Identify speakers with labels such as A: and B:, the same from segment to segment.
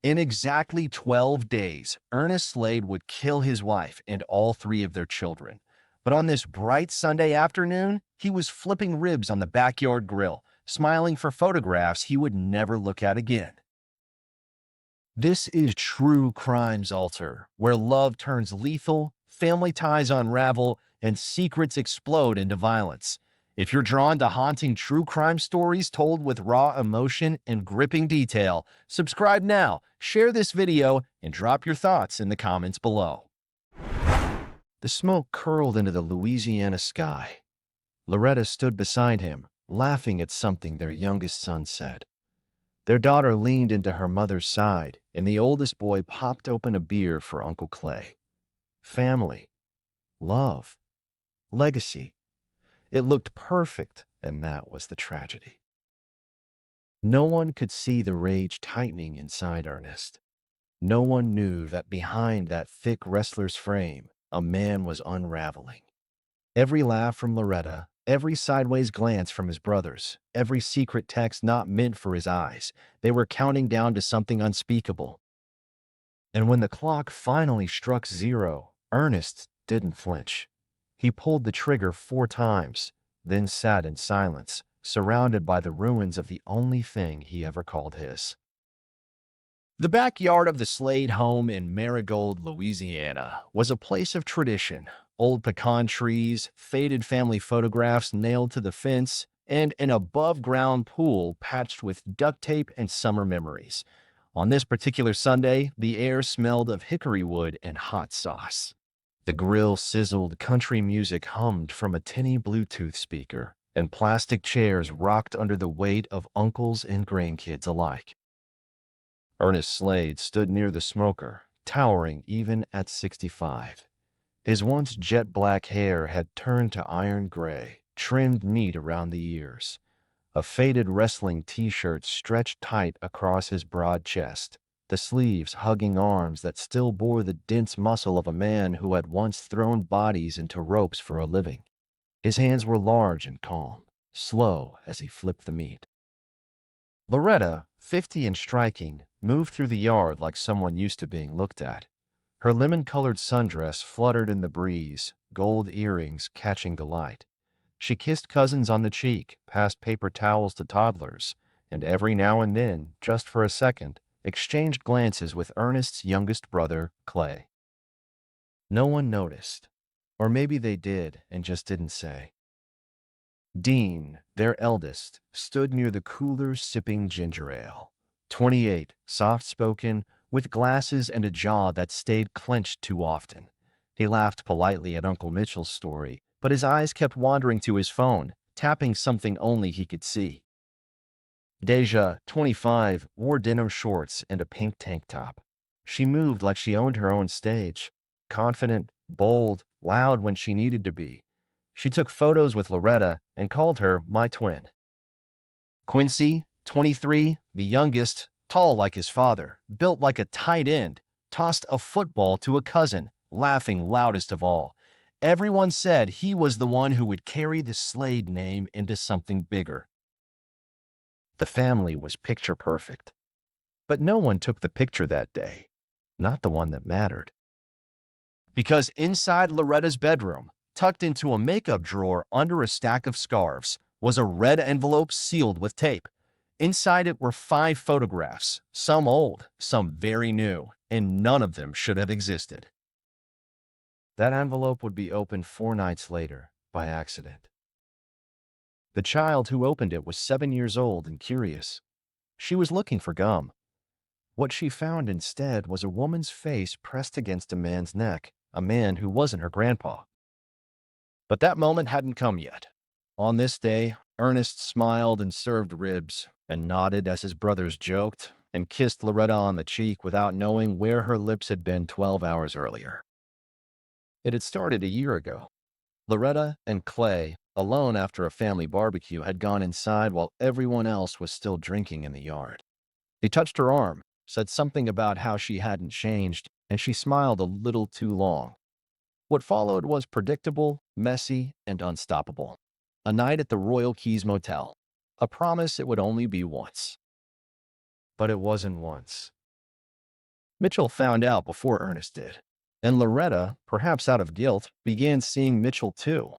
A: In exactly 12 days, Ernest Slade would kill his wife and all three of their children. But on this bright Sunday afternoon, he was flipping ribs on the backyard grill, smiling for photographs he would never look at again. This is True Crimes Alter, where love turns lethal, family ties unravel, and secrets explode into violence. If you're drawn to haunting true crime stories told with raw emotion and gripping detail, subscribe now, share this video, and drop your thoughts in the comments below. The smoke curled into the Louisiana sky. Loretta stood beside him, laughing at something their youngest son said. Their daughter leaned into her mother's side, and the oldest boy popped open a beer for Uncle Clay. Family, love, legacy. It looked perfect, and that was the tragedy. No one could see the rage tightening inside Ernest. No one knew that behind that thick wrestler's frame, a man was unraveling. Every laugh from Loretta, every sideways glance from his brothers, every secret text not meant for his eyes, they were counting down to something unspeakable. And when the clock finally struck 0, Ernest didn't flinch. He pulled the trigger 4 times, then sat in silence, surrounded by the ruins of the only thing he ever called his. The backyard of the Slade home in Marigold, Louisiana, was a place of tradition. Old pecan trees, faded family photographs nailed to the fence, and an above-ground pool patched with duct tape and summer memories. On this particular Sunday, the air smelled of hickory wood and hot sauce. The grill sizzled, country music hummed from a tinny Bluetooth speaker, and plastic chairs rocked under the weight of uncles and grandkids alike. Ernest Slade stood near the smoker, towering even at 65. His once jet-black hair had turned to iron gray, trimmed neat around the ears. A faded wrestling t-shirt stretched tight across his broad chest, the sleeves hugging arms that still bore the dense muscle of a man who had once thrown bodies into ropes for a living. His hands were large and calm, slow as he flipped the meat. Loretta, 50 and striking, moved through the yard like someone used to being looked at. Her lemon-colored sundress fluttered in the breeze, gold earrings catching the light. She kissed cousins on the cheek, passed paper towels to toddlers, and every now and then, just for a second, exchanged glances with Ernest's youngest brother, Clay. No one noticed, or maybe they did and just didn't say. Dean, their eldest, stood near the cooler sipping ginger ale. 28, soft-spoken, with glasses and a jaw that stayed clenched too often. He laughed politely at Uncle Mitchell's story, but his eyes kept wandering to his phone, tapping something only he could see. Deja, 25, wore denim shorts and a pink tank top. She moved like she owned her own stage, confident, bold, loud when she needed to be. She took photos with Loretta and called her my twin. Quincy, 23, the youngest, tall like his father, built like a tight end, tossed a football to a cousin, laughing loudest of all. Everyone said he was the one who would carry the Slade name into something bigger. The family was picture perfect. But no one took the picture that day, not the one that mattered. Because inside Loretta's bedroom, tucked into a makeup drawer under a stack of scarves, was a red envelope sealed with tape. Inside it were 5 photographs, some old, some very new, and none of them should have existed. That envelope would be opened 4 nights later, by accident. The child who opened it was 7 years old and curious. She was looking for gum. What she found instead was a woman's face pressed against a man's neck, a man who wasn't her grandpa. But that moment hadn't come yet. On this day, Ernest smiled and served ribs, and nodded as his brothers joked, and kissed Loretta on the cheek without knowing where her lips had been 12 hours earlier. It had started a year ago. Loretta and Clay, alone after a family barbecue, had gone inside while everyone else was still drinking in the yard. He touched her arm, said something about how she hadn't changed, and she smiled a little too long. What followed was predictable, messy, and unstoppable. A night at the Royal Keys Motel. A promise it would only be once. But it wasn't once. Mitchell found out before Ernest did. And Loretta, perhaps out of guilt, began seeing Mitchell too.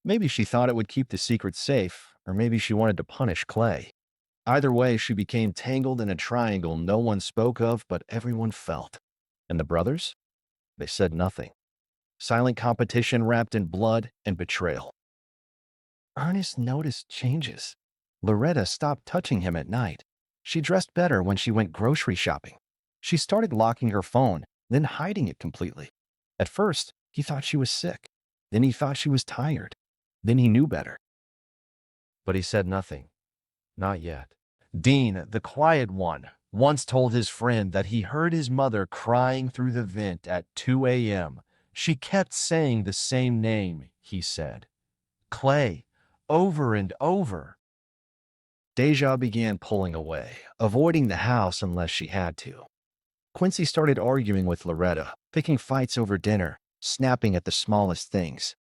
A: Maybe she thought it would keep the secret safe, or maybe she wanted to punish Clay. Either way, she became tangled in a triangle no one spoke of, but everyone felt. And the brothers? They said nothing. Silent competition wrapped in blood and betrayal. Ernest noticed changes. Loretta stopped touching him at night. She dressed better when she went grocery shopping. She started locking her phone, then hiding it completely. At first, he thought she was sick. Then he thought she was tired. Then he knew better. But he said nothing. Not yet. Dean, the quiet one, once told his friend that he heard his mother crying through the vent at 2 a.m. She kept saying the same name, he said. Clay, over and over. Deja began pulling away, avoiding the house unless she had to. Quincy started arguing with Loretta, picking fights over dinner, snapping at the smallest things.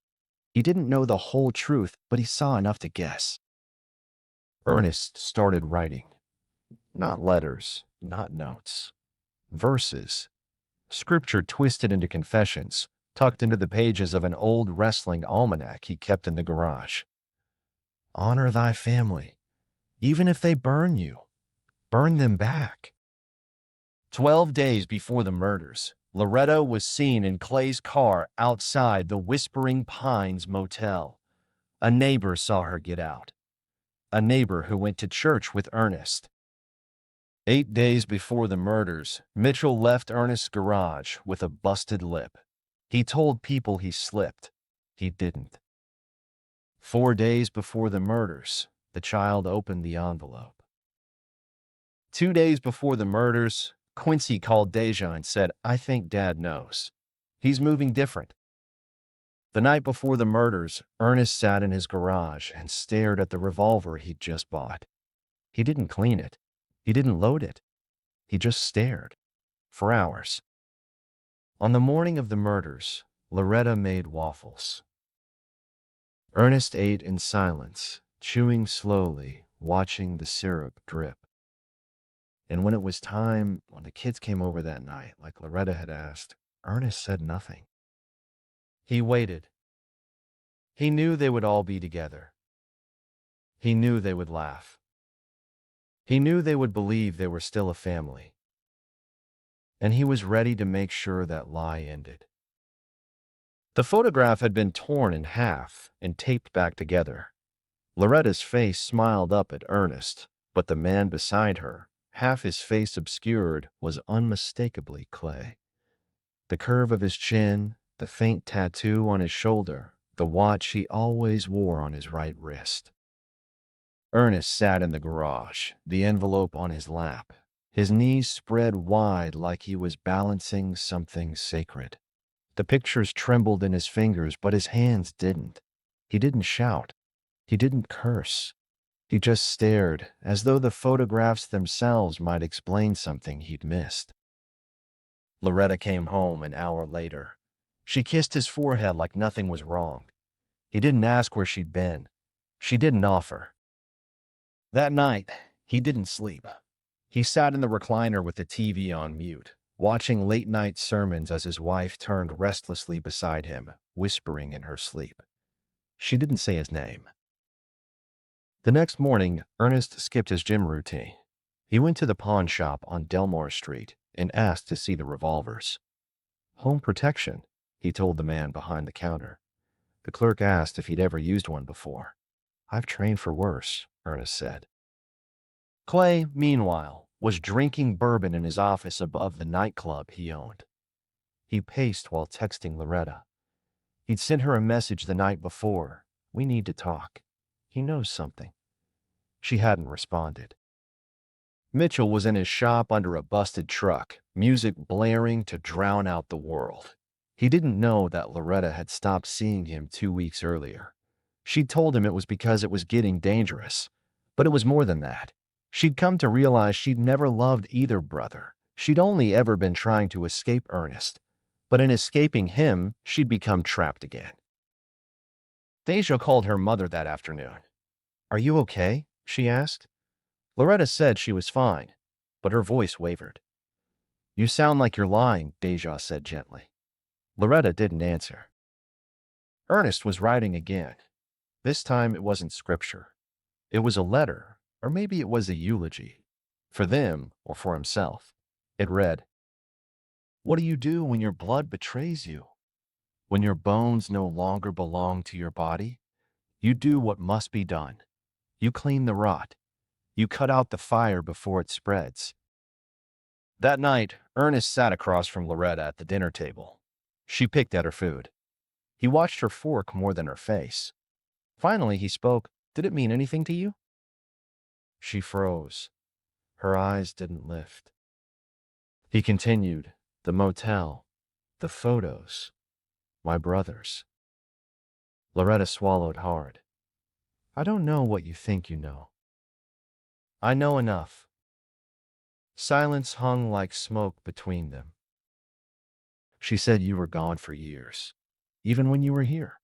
A: He didn't know the whole truth, but he saw enough to guess. Ernest started writing. Not letters, not notes. Verses. Scripture twisted into confessions, tucked into the pages of an old wrestling almanac he kept in the garage. Honor thy family. Even if they burn you, burn them back. 12 days before the murders, Loretta was seen in Clay's car outside the Whispering Pines Motel. A neighbor saw her get out. A neighbor who went to church with Ernest. 8 days before the murders, Mitchell left Ernest's garage with a busted lip. He told people he slipped. He didn't. 4 days before the murders, the child opened the envelope. 2 days before the murders, Quincy called Deja and said, I think Dad knows. He's moving different. The night before the murders, Ernest sat in his garage and stared at the revolver he'd just bought. He didn't clean it. He didn't load it. He just stared. For hours. On the morning of the murders, Loretta made waffles. Ernest ate in silence, chewing slowly, watching the syrup drip. And when it was time, when the kids came over that night, like Loretta had asked, Ernest said nothing. He waited. He knew they would all be together. He knew they would laugh. He knew they would believe they were still a family. And he was ready to make sure that lie ended. The photograph had been torn in half and taped back together. Loretta's face smiled up at Ernest, but the man beside her, half his face obscured, was unmistakably Clay. The curve of his chin, the faint tattoo on his shoulder, the watch he always wore on his right wrist. Ernest sat in the garage, the envelope on his lap, his knees spread wide like he was balancing something sacred. The pictures trembled in his fingers, but his hands didn't. He didn't shout. He didn't curse. He just stared, as though the photographs themselves might explain something he'd missed. Loretta came home an hour later. She kissed his forehead like nothing was wrong. He didn't ask where she'd been. She didn't offer. That night, he didn't sleep. He sat in the recliner with the TV on mute, watching late-night sermons as his wife turned restlessly beside him, whispering in her sleep. She didn't say his name. The next morning, Ernest skipped his gym routine. He went to the pawn shop on Delmore Street and asked to see the revolvers. Home protection, he told the man behind the counter. The clerk asked if he'd ever used one before. I've trained for worse, Ernest said. Clay, meanwhile, was drinking bourbon in his office above the nightclub he owned. He paced while texting Loretta. He'd sent her a message the night before. We need to talk. He knows something. She hadn't responded. Mitchell was in his shop under a busted truck, music blaring to drown out the world. He didn't know that Loretta had stopped seeing him 2 weeks earlier. She'd told him it was because it was getting dangerous. But it was more than that. She'd come to realize she'd never loved either brother. She'd only ever been trying to escape Ernest. But in escaping him, she'd become trapped again. Deja called her mother that afternoon. Are you okay? She asked. Loretta said she was fine, but her voice wavered. You sound like you're lying, Deja said gently. Loretta didn't answer. Ernest was writing again. This time it wasn't scripture. It was a letter, or maybe it was a eulogy. For them or for himself. It read, "What do you do when your blood betrays you? When your bones no longer belong to your body? You do what must be done. You clean the rot. You cut out the fire before it spreads." That night, Ernest sat across from Loretta at the dinner table. She picked at her food. He watched her fork more than her face. Finally, he spoke. "Did it mean anything to you?" She froze. Her eyes didn't lift. He continued, "The motel, the photos, my brothers." Loretta swallowed hard. "I don't know what you think you know." "I know enough." Silence hung like smoke between them. She said, "You were gone for years, even when you were here.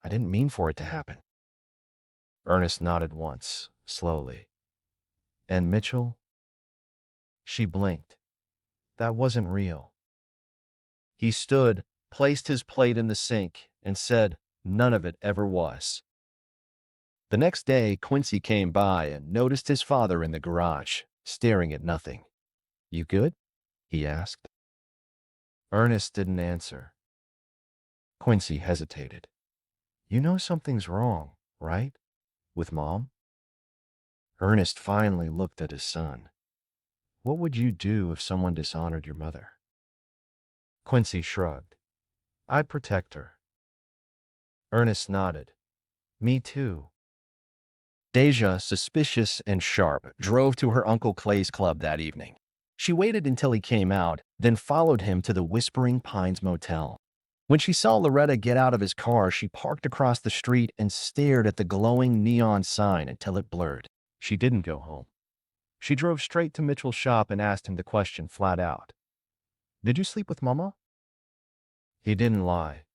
A: I didn't mean for it to happen." Ernest nodded once, slowly. "And Mitchell?" She blinked. "That wasn't real." He stood, placed his plate in the sink, and said, "None of it ever was." The next day, Quincy came by and noticed his father in the garage, staring at nothing. "You good?" he asked. Ernest didn't answer. Quincy hesitated. "You know something's wrong, right? With Mom?" Ernest finally looked at his son. "What would you do if someone dishonored your mother?" Quincy shrugged. "I'd protect her." Ernest nodded. "Me too." Deja, suspicious and sharp, drove to her Uncle Clay's club that evening. She waited until he came out, then followed him to the Whispering Pines Motel. When she saw Loretta get out of his car, she parked across the street and stared at the glowing neon sign until it blurred. She didn't go home. She drove straight to Mitchell's shop and asked him the question flat out. "Did you sleep with Mama?" He didn't lie.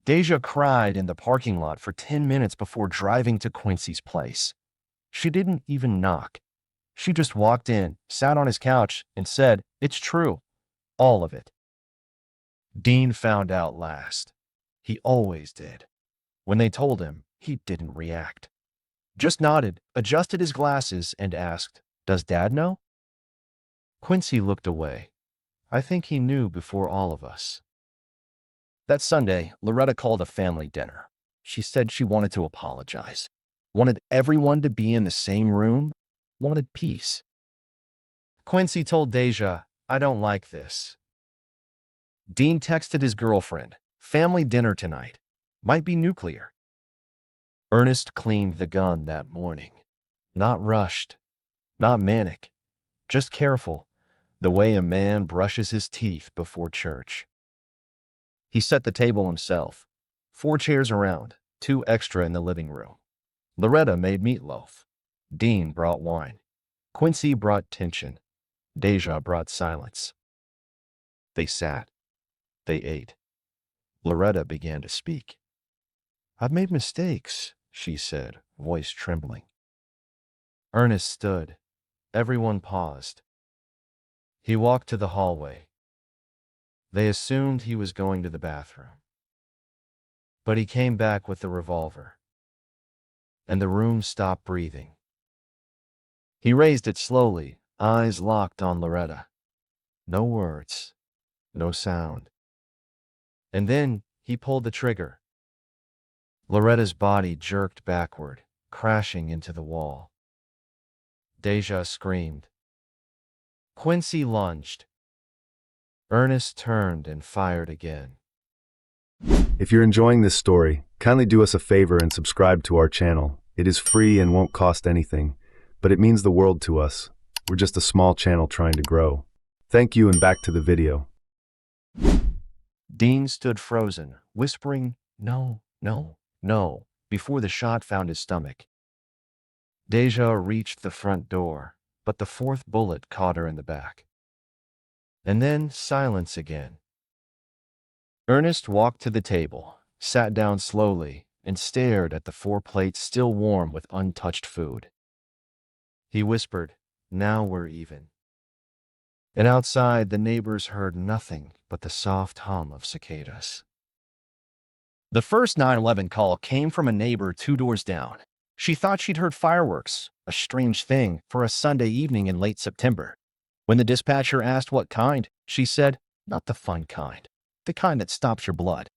A: Deja cried in the parking lot for 10 minutes before driving to Quincy's place. She didn't even knock. She just walked in, sat on his couch, and said, "It's true. All of it." Dean found out last. He always did. When they told him, he didn't react. Just nodded, adjusted his glasses, and asked, "Does Dad know?" Quincy looked away. "I think he knew before all of us." That Sunday, Loretta called a family dinner. She said she wanted to apologize, wanted everyone to be in the same room, wanted peace. Quincy told Deja, "I don't like this." Dean texted his girlfriend, "Family dinner tonight. Might be nuclear." Ernest cleaned the gun that morning. Not rushed, not manic, just careful, the way a man brushes his teeth before church. He set the table himself. 4 chairs around, 2 extra in the living room. Loretta made meatloaf. Dean brought wine. Quincy brought tension. Deja brought silence. They sat. They ate. Loretta began to speak. "I've made mistakes," she said, voice trembling. Ernest stood. Everyone paused. He walked to the hallway. They assumed he was going to the bathroom. But he came back with the revolver. And the room stopped breathing. He raised it slowly, eyes locked on Loretta. No words. No sound. And then he pulled the trigger. Loretta's body jerked backward, crashing into the wall. Deja screamed. Quincy lunged. Ernest turned and fired again.
B: If you're enjoying this story, kindly do us a favor and subscribe to our channel. It is free and won't cost anything, but it means the world to us. We're just a small channel trying to grow. Thank you, and back to the video.
A: Dean stood frozen, whispering, "No, no, no," before the shot found his stomach. Deja reached the front door, but the 4th bullet caught her in the back. And then silence again. Ernest walked to the table, sat down slowly, and stared at the 4 plates still warm with untouched food. He whispered, "Now we're even." And outside, the neighbors heard nothing but the soft hum of cicadas. The first 911 call came from a neighbor 2 doors down. She thought she'd heard fireworks, a strange thing for a Sunday evening in late September. When the dispatcher asked what kind, she said, "Not the fun kind, the kind that stops your blood."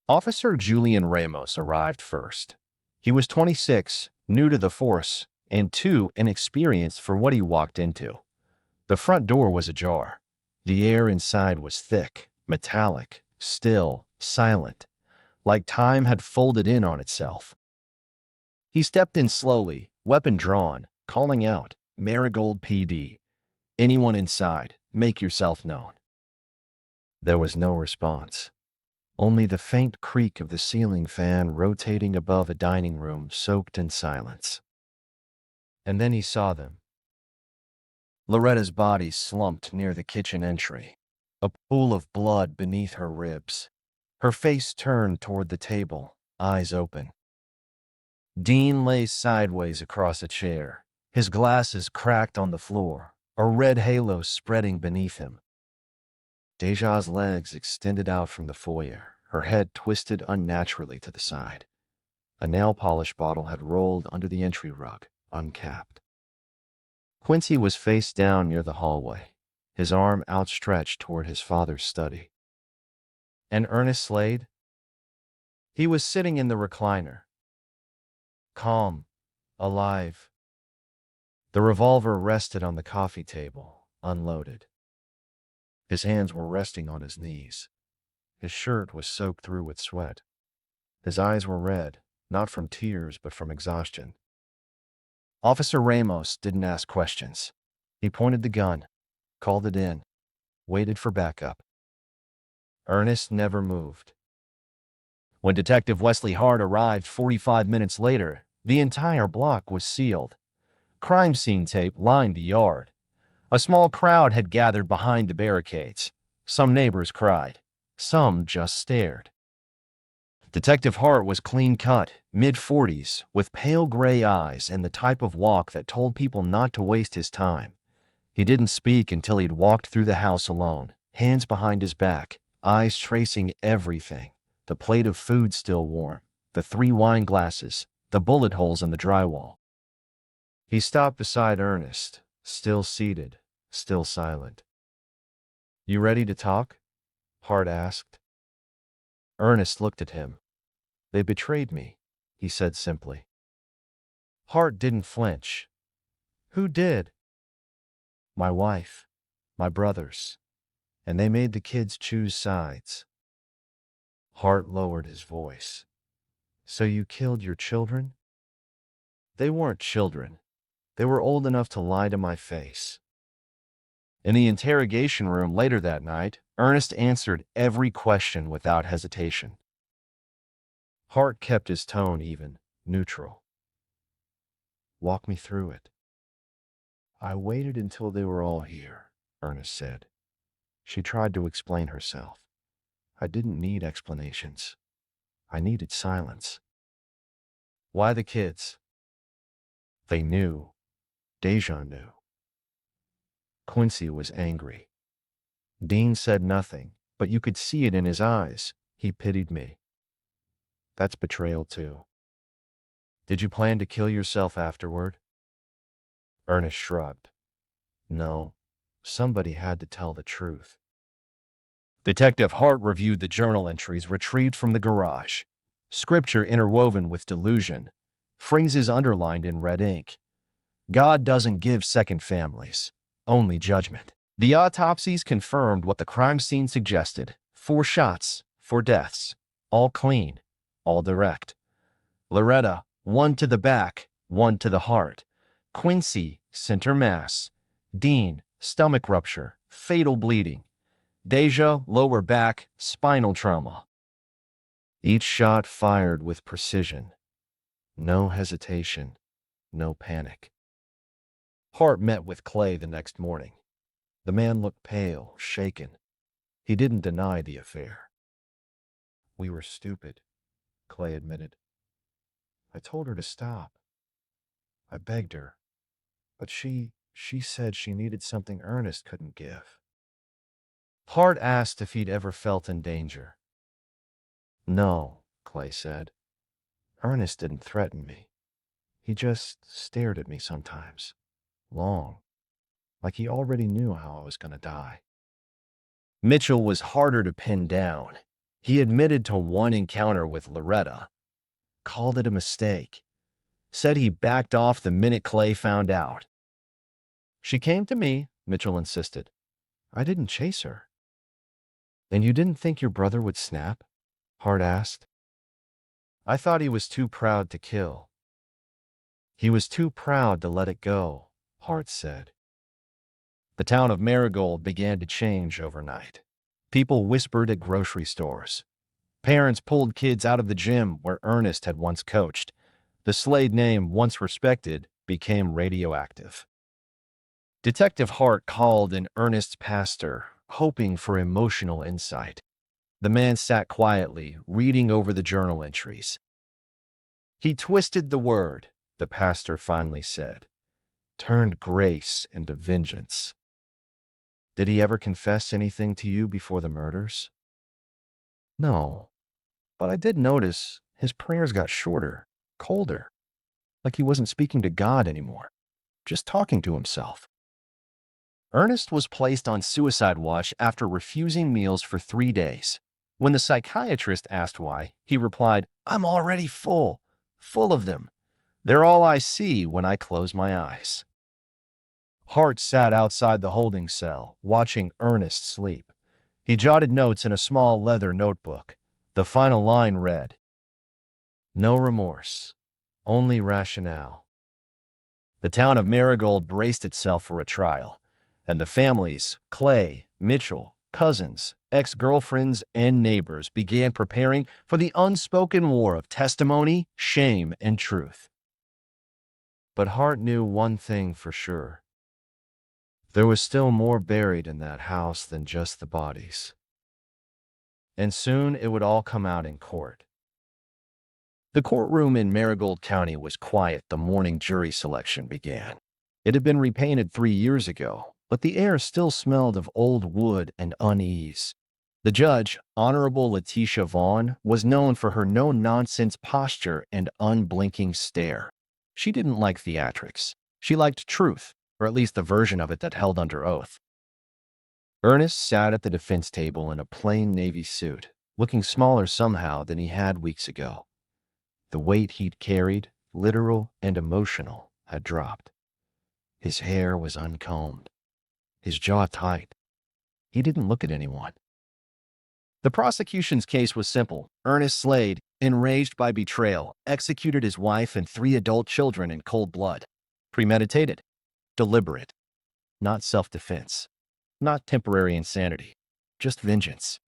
A: Officer Julian Ramos arrived first. He was 26, new to the force, and too inexperienced for what he walked into. The front door was ajar. The air inside was thick, metallic, still, silent, like time had folded in on itself. He stepped in slowly, weapon drawn, calling out, "Marigold PD. Anyone inside, make yourself known." There was no response. Only the faint creak of the ceiling fan rotating above a dining room soaked in silence. And then he saw them. Loretta's body slumped near the kitchen entry, a pool of blood beneath her ribs. Her face turned toward the table, eyes open. Dean lay sideways across a chair, his glasses cracked on the floor, a red halo spreading beneath him. Deja's legs extended out from the foyer, her head twisted unnaturally to the side. A nail polish bottle had rolled under the entry rug, uncapped. Quincy was face down near the hallway, his arm outstretched toward his father's study. And Ernest Slade? He was sitting in the recliner, calm, alive. The revolver rested on the coffee table, unloaded. His hands were resting on his knees. His shirt was soaked through with sweat. His eyes were red, not from tears but from exhaustion. Officer Ramos didn't ask questions. He pointed the gun, called it in, waited for backup. Ernest never moved. When Detective Wesley Hart arrived 45 minutes later, the entire block was sealed. Crime scene tape lined the yard. A small crowd had gathered behind the barricades. Some neighbors cried. Some just stared. Detective Hart was clean-cut, mid-40s, with pale gray eyes and the type of walk that told people not to waste his time. He didn't speak until he'd walked through the house alone, hands behind his back, eyes tracing everything. The plate of food still warm, the 3 wine glasses, the bullet holes in the drywall. He stopped beside Ernest, still seated, still silent. "You ready to talk?" Hart asked. Ernest looked at him. "They betrayed me," he said simply. Hart didn't flinch. "Who did?" "My wife, my brothers, and they made the kids choose sides." Hart lowered his voice. "So you killed your children?" "They weren't children. They were old enough to lie to my face." In the interrogation room later that night, Ernest answered every question without hesitation. Hart kept his tone even, neutral. "Walk me through it." "I waited until they were all here," Ernest said. She tried to explain herself. "I didn't need explanations. I needed silence." "Why the kids?" "They knew. Deja knew." Quincy was angry. Dean said nothing, but you could see it in his eyes. He pitied me. "That's betrayal too." "Did you plan to kill yourself afterward?" Ernest shrugged. "No, somebody had to tell the truth." Detective Hart reviewed the journal entries retrieved from the garage. Scripture interwoven with delusion. Phrases underlined in red ink. God doesn't give second families, only judgment. The autopsies confirmed what the crime scene suggested. 4 shots, 4 deaths. All clean, all direct. Loretta, 1 to the back, 1 to the heart. Quincy, center mass. Dean, stomach rupture, fatal bleeding. Deja, lower back, spinal trauma. Each shot fired with precision. No hesitation, no panic. Hart met with Clay the next morning. The man looked pale, shaken. He didn't deny the affair. "We were stupid," Clay admitted. "I told her to stop. I begged her. But she..." She said she needed something Ernest couldn't give. Hart asked if he'd ever felt in danger. No, Clay said. Ernest didn't threaten me. He just stared at me sometimes, long, like he already knew how I was going to die. Mitchell was harder to pin down. He admitted to one encounter with Loretta, called it a mistake, said he backed off the minute Clay found out. She came to me, Mitchell insisted. I didn't chase her. And you didn't think your brother would snap? Hart asked. I thought he was too proud to kill. He was too proud to let it go, Hart said. The town of Marigold began to change overnight. People whispered at grocery stores. Parents pulled kids out of the gym where Ernest had once coached. The Slade name, once respected, became radioactive. Detective Hart called in Ernest's pastor, hoping for emotional insight. The man sat quietly, reading over the journal entries. He twisted the word, the pastor finally said, turned grace into vengeance. Did he ever confess anything to you before the murders? No, but I did notice his prayers got shorter, colder, like he wasn't speaking to God anymore, just talking to himself. Ernest was placed on suicide watch after refusing meals for 3 days. When the psychiatrist asked why, he replied, I'm already full of them. They're all I see when I close my eyes. Hart sat outside the holding cell, watching Ernest sleep. He jotted notes in a small leather notebook. The final line read, No remorse, only rationale. The town of Marigold braced itself for a trial, and the families, Clay, Mitchell, cousins, ex-girlfriends, and neighbors began preparing for the unspoken war of testimony, shame, and truth. But Hart knew one thing for sure. There was still more buried in that house than just the bodies. And soon it would all come out in court. The courtroom in Marigold County was quiet the morning jury selection began. It had been repainted 3 years ago, but the air still smelled of old wood and unease. The judge, Honorable Letitia Vaughn, was known for her no-nonsense posture and unblinking stare. She didn't like theatrics. She liked truth, or at least the version of it that held under oath. Ernest sat at the defense table in a plain navy suit, looking smaller somehow than he had weeks ago. The weight he'd carried, literal and emotional, had dropped. His hair was uncombed, his jaw tight. He didn't look at anyone. The prosecution's case was simple. Ernest Slade, enraged by betrayal, executed his wife and 3 adult children in cold blood. Premeditated, deliberate, not self-defense, not temporary insanity, just vengeance.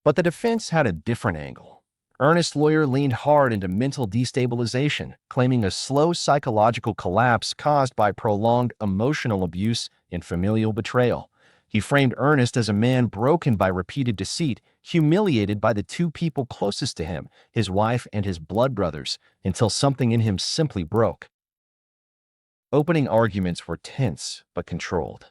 A: But the defense had a different angle. Ernest's lawyer leaned hard into mental destabilization, claiming a slow psychological collapse caused by prolonged emotional abuse and familial betrayal. He framed Ernest as a man broken by repeated deceit, humiliated by the 2 people closest to him, his wife and his blood brothers, until something in him simply broke. Opening arguments were tense but controlled.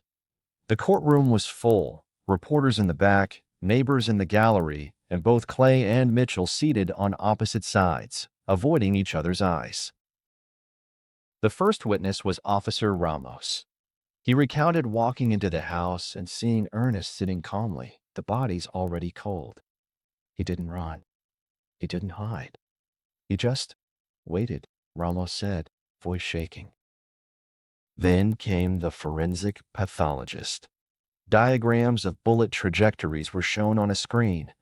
A: The courtroom was full, reporters in the back, neighbors in the gallery, and both Clay and Mitchell seated on opposite sides, avoiding each other's eyes. The first witness was Officer Ramos. He recounted walking into the house and seeing Ernest sitting calmly, the bodies already cold. He didn't run. He didn't hide. He just waited, Ramos said, voice shaking. Then came the forensic pathologist. Diagrams of bullet trajectories were shown on a screen.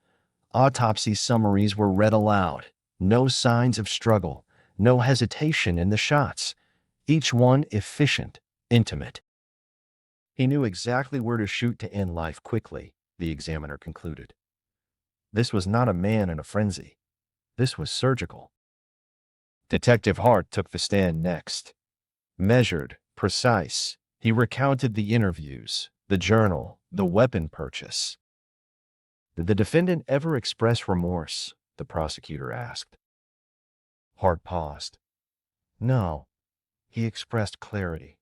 A: Autopsy summaries were read aloud. No signs of struggle, no hesitation in the shots. Each one efficient, intimate. He knew exactly where to shoot to end life quickly, the examiner concluded. This was not a man in a frenzy. This was surgical. Detective Hart took the stand next. Measured, precise, he recounted the interviews, the journal, the weapon purchase. Did the defendant ever express remorse? The prosecutor asked. Hart paused. No, he expressed clarity.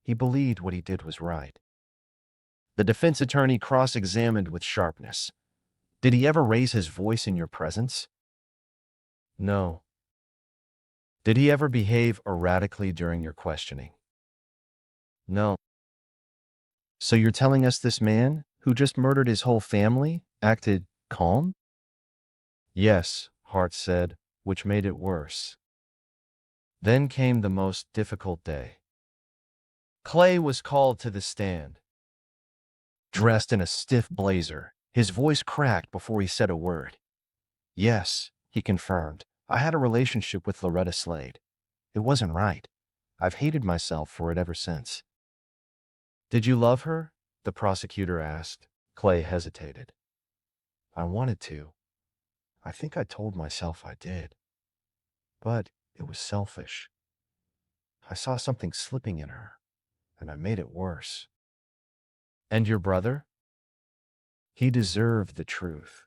A: He believed what he did was right. The defense attorney cross-examined with sharpness. Did he ever raise his voice in your presence? No. Did he ever behave erratically during your questioning? No. So you're telling us this man, who just murdered his whole family, acted calm? Yes, Hart said, which made it worse. Then came the most difficult day. Clay was called to the stand. Dressed in a stiff blazer, his voice cracked before he said a word. Yes, he confirmed. I had a relationship with Loretta Slade. It wasn't right. I've hated myself for it ever since. Did you love her? The prosecutor asked. Clay hesitated. I wanted to. I think I told myself I did. But it was selfish. I saw something slipping in her, and I made it worse. And your brother? He deserved the truth.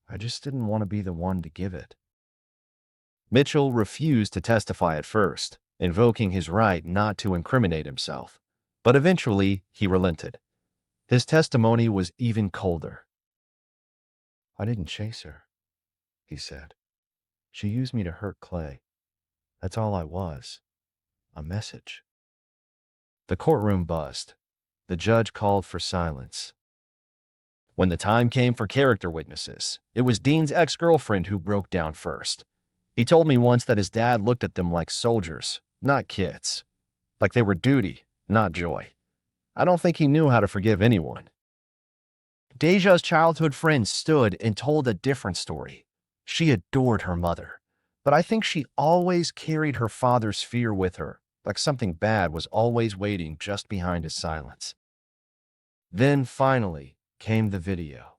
A: I just didn't want to be the one to give it. Mitchell refused to testify at first, invoking his right not to incriminate himself. But eventually, he relented. His testimony was even colder. I didn't chase her, he said. She used me to hurt Clay. That's all I was. A message. The courtroom buzzed. The judge called for silence. When the time came for character witnesses, it was Dean's ex-girlfriend who broke down first. He told me once that his dad looked at them like soldiers, not kids. Like they were duty, not joy. I don't think he knew how to forgive anyone. Deja's childhood friend stood and told a different story. She adored her mother, but I think she always carried her father's fear with her, like something bad was always waiting just behind his silence. Then, finally, came the video.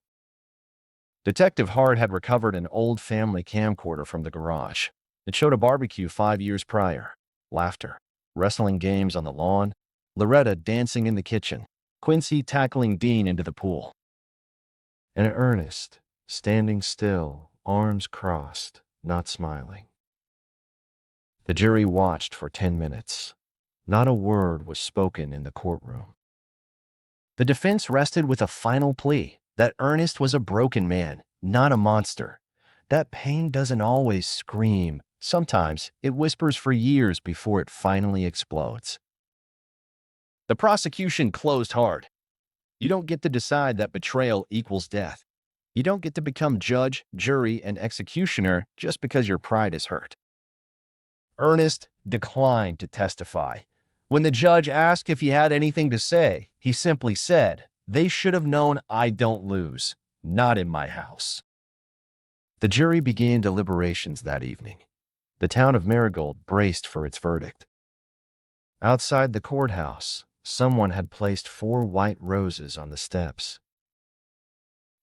A: Detective Hart had recovered an old family camcorder from the garage. It showed a barbecue 5 years prior. Laughter, wrestling games on the lawn, Loretta dancing in the kitchen, Quincy tackling Dean into the pool. And Ernest, standing still, arms crossed, not smiling. The jury watched for 10 minutes. Not a word was spoken in the courtroom. The defense rested with a final plea that Ernest was a broken man, not a monster. That pain doesn't always scream. Sometimes it whispers for years before it finally explodes. The prosecution closed hard. You don't get to decide that betrayal equals death. You don't get to become judge, jury, and executioner just because your pride is hurt. Ernest declined to testify. When the judge asked if he had anything to say, he simply said, "They should have known I don't lose. Not in my house." The jury began deliberations that evening. The town of Marigold braced for its verdict. Outside the courthouse, someone had placed 4 white roses on the steps.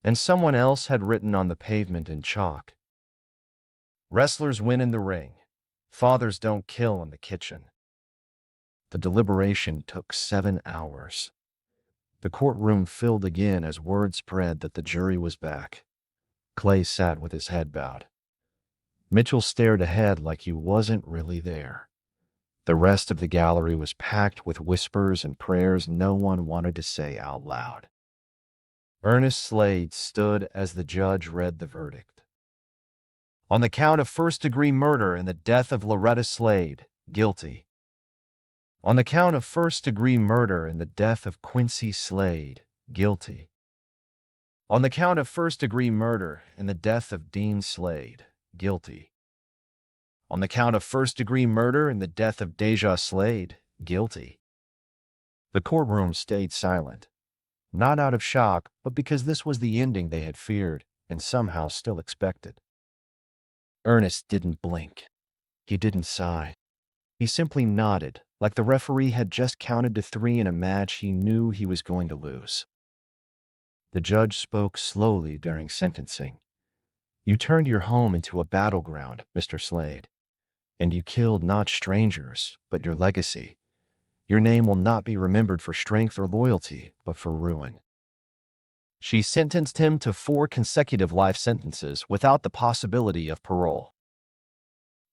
A: And someone else had written on the pavement in chalk, "Wrestlers win in the ring. Fathers don't kill in the kitchen." The deliberation took 7 hours. The courtroom filled again as word spread that the jury was back. Clay sat with his head bowed. Mitchell stared ahead like he wasn't really there. The rest of the gallery was packed with whispers and prayers no one wanted to say out loud. Ernest Slade stood as the judge read the verdict. On the count of first-degree murder in the death of Loretta Slade, guilty. On the count of first-degree murder in the death of Quincy Slade, guilty. On the count of first-degree murder in the death of Dean Slade, guilty. On the count of first-degree murder in the death of Deja Slade, guilty. The courtroom stayed silent, not out of shock, but because this was the ending they had feared and somehow still expected. Ernest didn't blink. He didn't sigh. He simply nodded, like the referee had just counted to 3 in a match he knew he was going to lose. The judge spoke slowly during sentencing. "You turned your home into a battleground, Mr. Slade. And you killed not strangers, but your legacy. Your name will not be remembered for strength or loyalty, but for ruin." She sentenced him to 4 consecutive life sentences without the possibility of parole.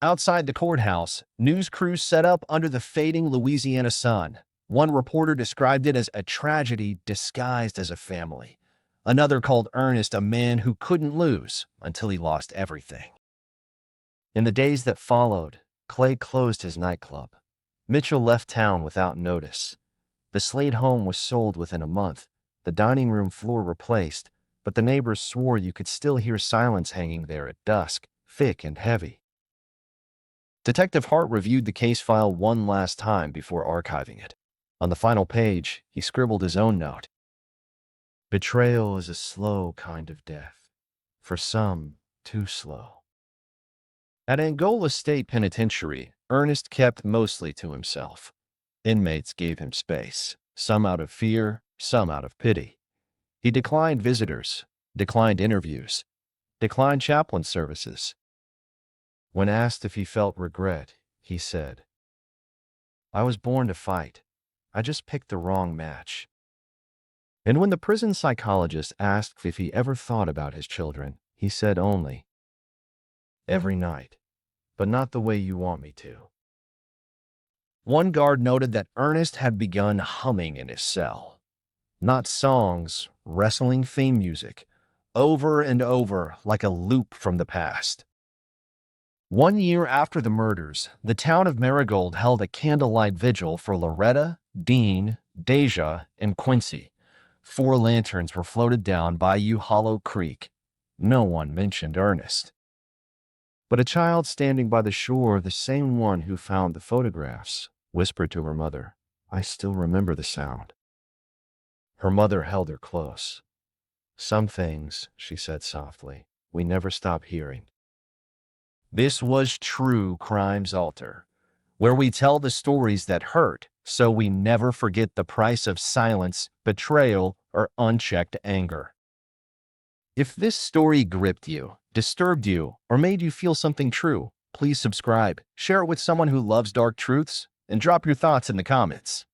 A: Outside the courthouse, news crews set up under the fading Louisiana sun. One reporter described it as a tragedy disguised as a family. Another called Ernest a man who couldn't lose until he lost everything. In the days that followed, Clay closed his nightclub. Mitchell left town without notice. The Slade home was sold within a month, the dining room floor replaced, but the neighbors swore you could still hear silence hanging there at dusk, thick and heavy. Detective Hart reviewed the case file one last time before archiving it. On the final page, he scribbled his own note. Betrayal is a slow kind of death. For some, too slow. At Angola State Penitentiary, Ernest kept mostly to himself. Inmates gave him space, some out of fear, some out of pity. He declined visitors, declined interviews, declined chaplain services. When asked if he felt regret, he said, "I was born to fight. I just picked the wrong match." And when the prison psychologist asked if he ever thought about his children, he said only, "Every night, but not the way you want me to." One guard noted that Ernest had begun humming in his cell. Not songs, wrestling theme music, over and over like a loop from the past. 1 year after the murders, the town of Marigold held a candlelight vigil for Loretta, Dean, Deja, and Quincy. 4 lanterns were floated down Bayou Hollow Creek. No one mentioned Ernest. But a child standing by the shore, the same one who found the photographs, whispered to her mother, "I still remember the sound." Her mother held her close. "Some things," she said softly, "we never stop hearing." This was True Crimes Alter, where we tell the stories that hurt so we never forget the price of silence, betrayal, or unchecked anger. If this story gripped you, disturbed you, or made you feel something true, please subscribe, share it with someone who loves dark truths, and drop your thoughts in the comments.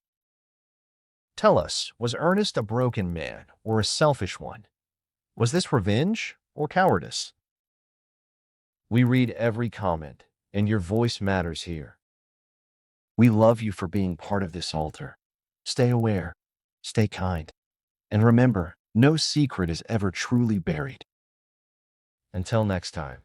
A: Tell us, was Ernest a broken man or a selfish one? Was this revenge or cowardice? We read every comment, and your voice matters here. We love you for being part of this altar. Stay aware, stay kind, and remember, no secret is ever truly buried. Until next time.